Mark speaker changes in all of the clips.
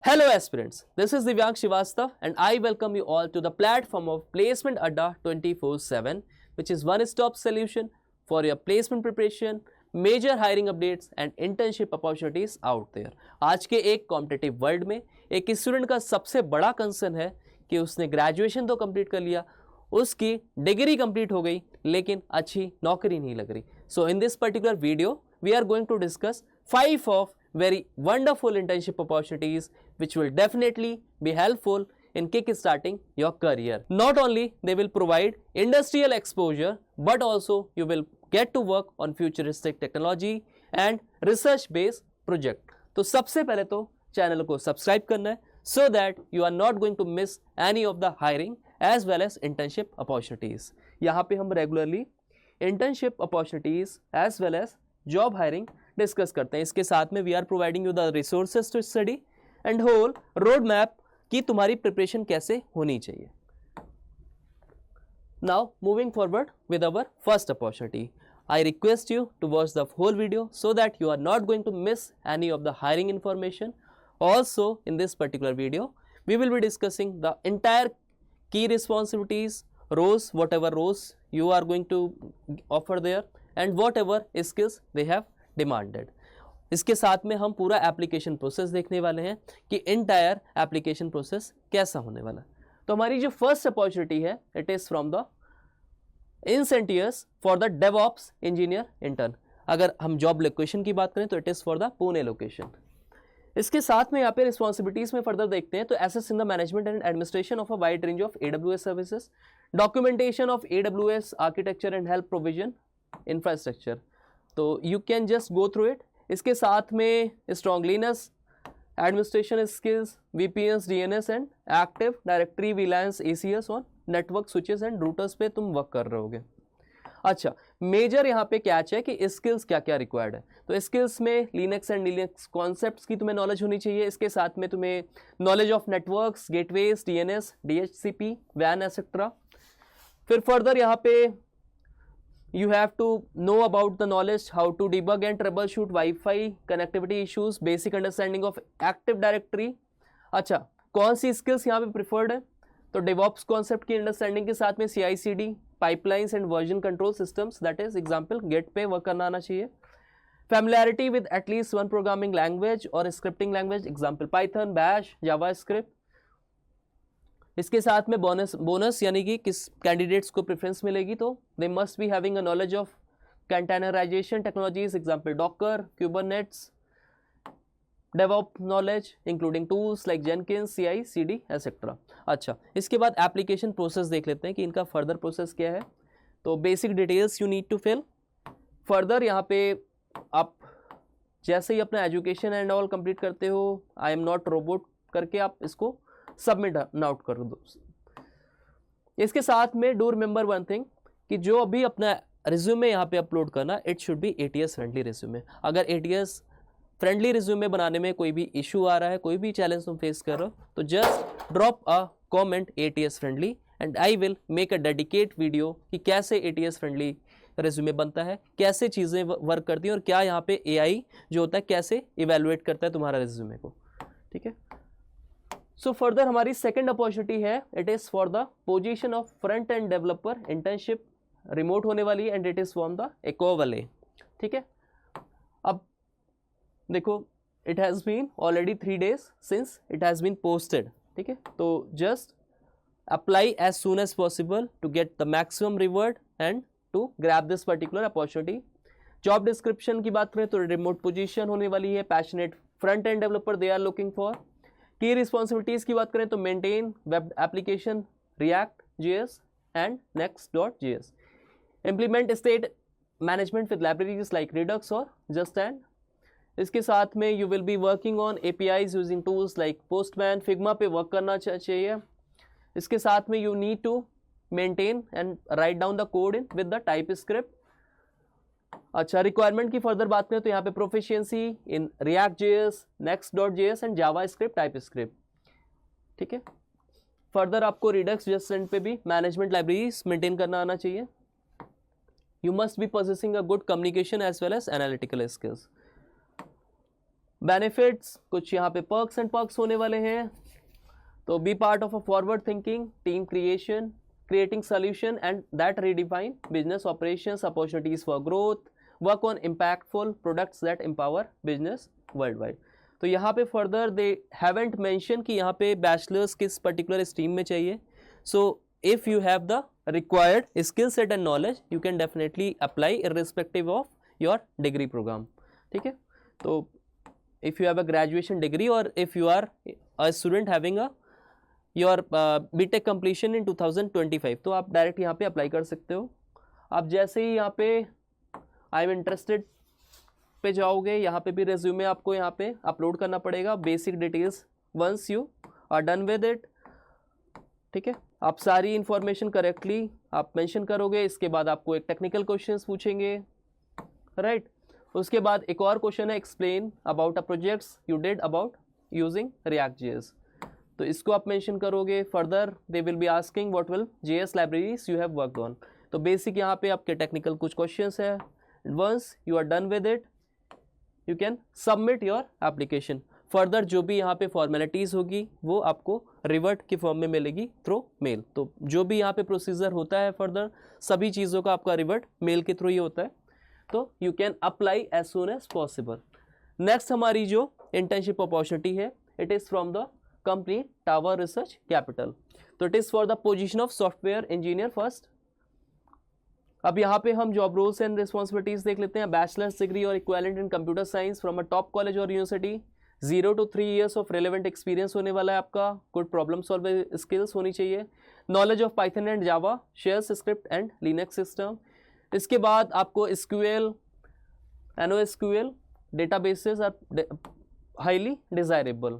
Speaker 1: Hello aspirants, this is Divyang Srivastav and I welcome you all to the platform of Placement Adda 24/7, which is one-stop solution for your placement preparation, major hiring updates and internship opportunities out there. आज के एक competitive world में एक student का सबसे बड़ा concern है कि उसने ग्रेजुएशन तो कंप्लीट कर लिया, उसकी डिग्री कंप्लीट हो गई लेकिन अच्छी नौकरी नहीं लग रही. So in this particular video we are going to discuss 5 of very wonderful internship opportunities which will definitely be helpful in kick-starting your career. Not only they will provide industrial exposure but also you will get to work on futuristic technology and research based project. तो सबसे पहले तो channel को subscribe करना है so that you are not going to miss any of the hiring as well as internship opportunities. यहाँ पे हम regularly internship opportunities as well as job hiring discuss करते हैं. इसके साथ में we are providing you the resources to study and whole road map कि तुम्हारी प्रिपरेशन कैसे होनी चाहिए. Now moving forward with our first opportunity, I request you to watch the whole video so that you are not going to miss any of the hiring information. Also in this particular video we will be discussing the entire की responsibilities, roles, whatever roles you are going to offer there and whatever skills they have demanded. इसके साथ में हम पूरा application process देखने वाले हैं कि इंटायर एप्लीकेशन प्रोसेस कैसा होने वाला. तो हमारी जो फर्स्ट अपॉर्चुनिटी है it is from the Insentiers for the DevOps engineer intern. अगर हम जॉब लोकेशन की बात करें तो it is for the Pune location. इसके साथ में यहाँ पे रिस्पॉन्सिबिलिटीज में फर्दर देखते हैं तो assist in the management and administration of a wide range of AWS services, documentation of AWS architecture and help provision infrastructure. तो you can just go through it. इसके साथ में strong Linux administration skills, VPNs, DNS and active directory VLANs ACS on network switches and routers पे तुम work कर रहे होगे. अच्छा, मेजर यहाँ पे कैच है कि स्किल्स क्या क्या रिक्वायर्ड है. तो स्किल्स में लिनक्स एंड लिनक्स कॉन्सेप्ट्स की तुम्हें नॉलेज होनी चाहिए. इसके साथ में तुम्हें knowledge of networks, gateways, DNS, DHCP, WAN etcetera. फिर फर्दर यहाँ पे you have to know about the knowledge how to debug and troubleshoot wifi connectivity issues, basic understanding of active directory. अच्छा, कौन सी स्किल्स यहाँ पे preferred है तो DevOps concept की अंडरस्टैंडिंग के साथ में CI/CD, pipelines and version control systems, that is example Git पे वर्क करना आना चाहिए. Familiarity with at least one programming language और scripting language, example Python, Bash, JavaScript. इसके साथ में बोनस यानी कि किस कैंडिडेट्स को प्रेफरेंस मिलेगी तो they must be having a knowledge of containerization technologies, example Docker, Kubernetes, DevOps knowledge including tools like Jenkins, CI/CD etc. अच्छा, इसके बाद एप्लीकेशन प्रोसेस देख लेते हैं कि इनका फर्दर प्रोसेस क्या है. तो basic details you need to fill. Further यहाँ पे आप जैसे ही अपना एजुकेशन एंड ऑल कंप्लीट करते हो, आई एम नॉट रोबोट करके आप इसको सबमिट आउट कर दो. इसके साथ में डू रिमेंबर वन थिंग कि जो अभी अपना रिज्यूमे यहाँ पे अपलोड करना, it should be ATS friendly resume. अगर ATS फ्रेंडली रिज्यूमे बनाने में कोई भी इशू आ रहा है, कोई भी चैलेंज तुम फेस कर रहे हो तो just drop a comment ATS friendly and I will make a dedicate video कि कैसे ATS फ्रेंडली रिज्यूमे बनता है, कैसे चीज़ें वर्क करती हैं और क्या यहाँ पे AI जो होता है कैसे इवेलुएट करता है तुम्हारा रिज्यूमे को. ठीक है. सो फर्दर हमारी सेकेंड अपॉर्चुनिटी है, it is for the position of front end developer. Internship remote होने वाली है and it is from the Ecovalle. ठीक है. अब देखो, it has been already 3 days since it has been posted. ठीक है. तो just apply as soon as possible to get the maximum reward and to grab this particular opportunity. Job description की बात करें तो रिमोट पोजीशन होने वाली है, passionate front end developer they are looking for. Key responsibilities की बात करें तो maintain web application, React.js and Next.js. Implement state management with libraries like Redux और Just. इसके साथ में you will be working on APIs using tools like Postman, Figma पे work करना चाहिए. इसके साथ में you need to maintain and write down the code in with the TypeScript. अच्छा, रिक्वायरमेंट की फर्दर बात करें तो यहाँ पे proficiency in React.js, Next.js and JavaScript, TypeScript. ठीक है. फर्दर आपको Redux, Just पे भी मैनेजमेंट लाइब्रेरीज मेंटेन करना आना चाहिए. You must be possessing a good communication as well as analytical skills. Benefits, कुछ यहाँ पे पर्क्स एंड पर्क्स होने वाले हैं। तो be part of a forward thinking team creation, creating solution and that redefine business operations, opportunities for growth, work on impactful products that empower business worldwide. तो यहाँ पे फर्दर दे हैवेंट मेंशन कि यहाँ पे bachelors किस particular stream में चाहिए। So if you have the required skill set and knowledge you can definitely apply irrespective of your degree program. ठीक है, तो if you have a graduation degree or if you are a student having a your BTech completion in 2025 तो आप direct यहाँ पे apply कर सकते हो। आप जैसे ही यहाँ पे आई एम इंटरेस्टेड पे जाओगे, यहाँ पे भी रेज्यूमे आपको यहाँ पे अपलोड करना पड़ेगा, basic details once you are done with it. ठीक है, आप सारी इंफॉर्मेशन करेक्टली आप मेंशन करोगे, इसके बाद आपको एक टेक्निकल क्वेश्चंस पूछेंगे, राइट। उसके बाद एक और क्वेश्चन है explain about a projects you did about using React.js, तो इसको आप मेंशन करोगे। Further they will be asking what will JS libraries you have worked on. तो बेसिक यहाँ पे आपके टेक्निकल कुछ क्वेश्चंस है। Once you are done with it you can submit your application. Further जो भी यहाँ पे फॉर्मेलिटीज़ होगी वो आपको रिवर्ट के फॉर्म में मिलेगी थ्रू मेल। तो जो भी यहाँ पे प्रोसीजर होता है फर्दर सभी चीज़ों का आपका रिवर्ट मेल के थ्रू ही होता है। तो you can apply as soon as possible. Next हमारी जो इंटर्नशिप अपॉर्चुनिटी है it is from the company Tower Research Capital. तो it is for the position of software engineer first. अब यहाँ पे हम जॉब रोल्स एंड रिस्पॉन्सिबिलिटीज देख लेते हैं। बैचलर्स डिग्री और equivalent in computer science from a top college और university, 0 to 3 years of relevant experience होने वाला है आपका। गुड प्रॉब्लम सॉल्विंग स्किल्स होनी चाहिए। Knowledge of Python and Java, shell script and Linux system. इसके बाद आपको SQL, NoSQL databases are highly desirable.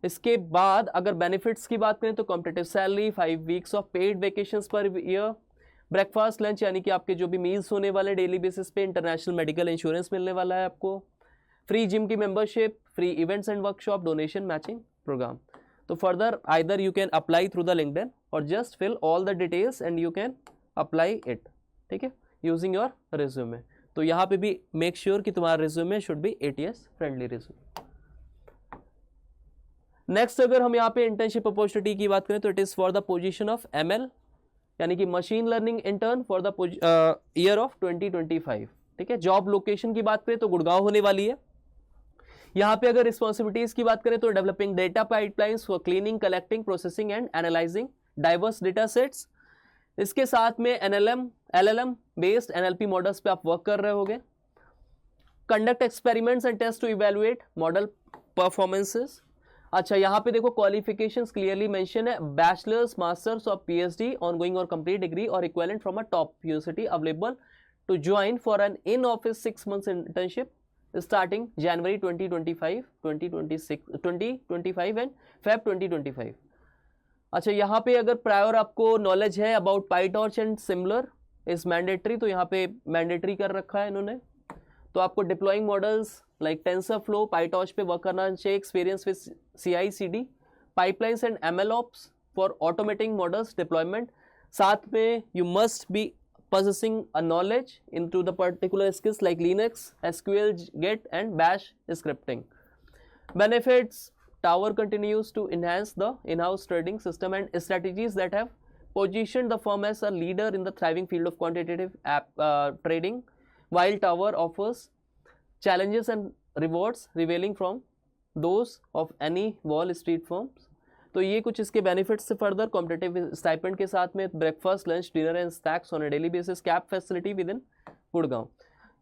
Speaker 1: इसके बाद अगर बेनिफिट्स की बात करें तो competitive salary, 5 weeks of paid vacations per year, breakfast lunch यानी कि आपके जो भी मील्स होने वाले डेली बेसिस पे, इंटरनेशनल मेडिकल इंश्योरेंस मिलने वाला है आपको, फ्री जिम की membership, free events and workshop, donation matching programme. तो further either you can apply through the LinkedIn और just fill all the details and you can apply it. ठीक है, using your resume. तो यहाँ पे भी make sure कि तुम्हारा resume should be ATS friendly resume. Next अगर हम यहाँ पे इंटर्नशिप अपॉर्चुनिटी की बात करें तो it is for the position of ML यानी कि machine learning intern for the year of 2025। ठीक है, जॉब लोकेशन की बात करें तो गुड़गांव होने वाली है। यहाँ पे अगर रिस्पॉन्सिबिलिटीज की बात करें तो developing data pipelines for cleaning, collecting, processing and analysing diverse data sets. इसके साथ में LLM बेस्ड NLP मॉडल्स पे आप वर्क कर रहे होगे। Conduct experiments and test to evaluate model performances. अच्छा, यहाँ पे देखो क्वालिफिकेशंस क्लियरली मेंशन है, बैचलर्स, मास्टर्स और PhD ऑनगोइंग और कंप्लीट डिग्री और equivalent from a top university available to join for an in office 6 months internship starting January 2025, 2025 and Feb 2025। अच्छा, यहाँ पे अगर प्रायर आपको नॉलेज है about PyTorch and similar is mandatory, तो यहाँ पे मैंडेटरी कर रखा है इन्होंने। तो आपको deploying models like TensorFlow, PyTorch पे वर्क करना चाहिए, experience with CI/CD pipelines and MLOps for automating models deployment. साथ में you must B possessing a knowledge into the particular skills like Linux, SQL, Git and Bash scripting. Benefits: Tower continues to enhance the in-house trading system and strategies that have positioned the firm as a leader in the thriving field of quantitative trading, while Tower offers challenges and rewards revealing from those of any Wall Street firms. तो ये कुछ इसके benefits से further competitive stipend के साथ में breakfast, lunch, dinner and snacks on a daily basis, cab facility with in Gurgaon.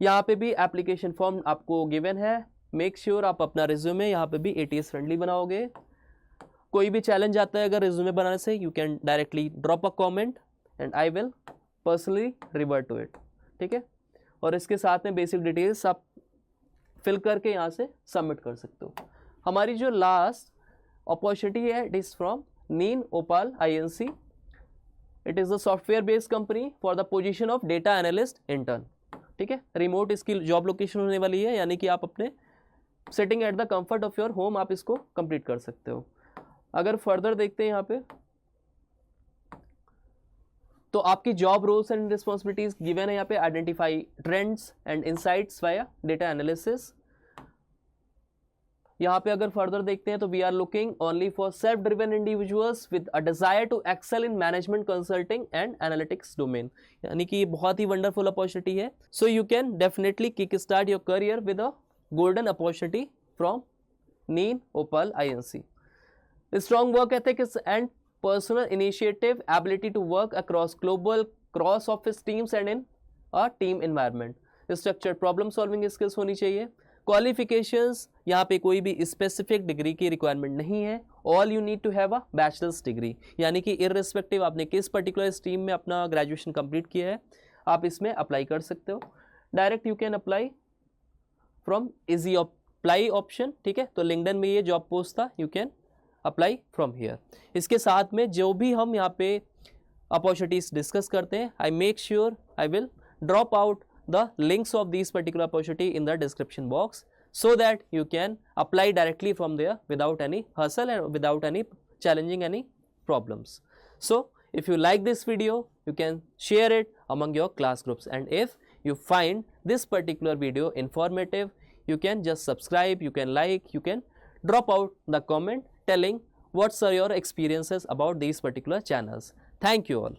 Speaker 1: यहाँ पे भी एप्लीकेशन फॉर्म आपको गिवन है। मेक श्योर आप अपना रिज्यूमे यहाँ पे भी ATS फ्रेंडली बनाओगे। कोई भी चैलेंज आता है अगर रिज्यूमे बनाने से, you can directly drop a comment and I will personally revert to it. ठीक है, और इसके साथ में बेसिक डिटेल्स आप फिल करके यहाँ से सबमिट कर सकते हो। हमारी जो लास्ट opportunity है, it is from Neen Opal Inc. It is a software based company for the position of data analyst intern. ठीक है, रिमोट इसकी जॉब लोकेशन होने वाली है, यानी कि आप अपने sitting at the comfort of your home आप इसको कंप्लीट कर सकते हो। अगर फर्दर देखते हैं यहाँ पे तो आपकी job roles and responsibilities given है यहाँ पे। Identify trends and insights via data analysis, यहाँ पे अगर फर्दर देखते हैं तो we are looking only for self driven individuals with a desire to excel in management consulting and analytics domain, यानी कि ये बहुत ही वंडरफुल अपॉर्चुनिटी है. So you can definitely kick start your career with a golden opportunity from NEEN Opal INC. Strong work ethics and personal initiative, ability to work across global cross office teams and in a team environment. Structured problem solving skills होनी चाहिए. Qualifications, यहाँ पे कोई भी specific degree की requirement नहीं है. All you need to have a bachelors degree, यानी कि इररिस्पेक्टिव आपने किस पर्टिकुलर स्ट्रीम में अपना ग्रेजुएशन कंप्लीट किया है, आप इसमें अप्लाई कर सकते हो. Direct you can apply from easy apply option. ठीक है, तो लिंक्डइन में ये जॉब पोस्ट था, you can apply from here. इसके साथ में जो भी हम यहाँ पे अपॉर्चुनिटीज डिस्कस करते हैं, I make sure I will drop out the links of these particular opportunity in the description box so that you can apply directly from there without any hustle and without any challenging any problems. So if you like this video, you can share it among your class groups, and if you find this particular video informative, you can just subscribe, you can like, you can drop out the comment telling what are your experiences about these particular channels. Thank you all.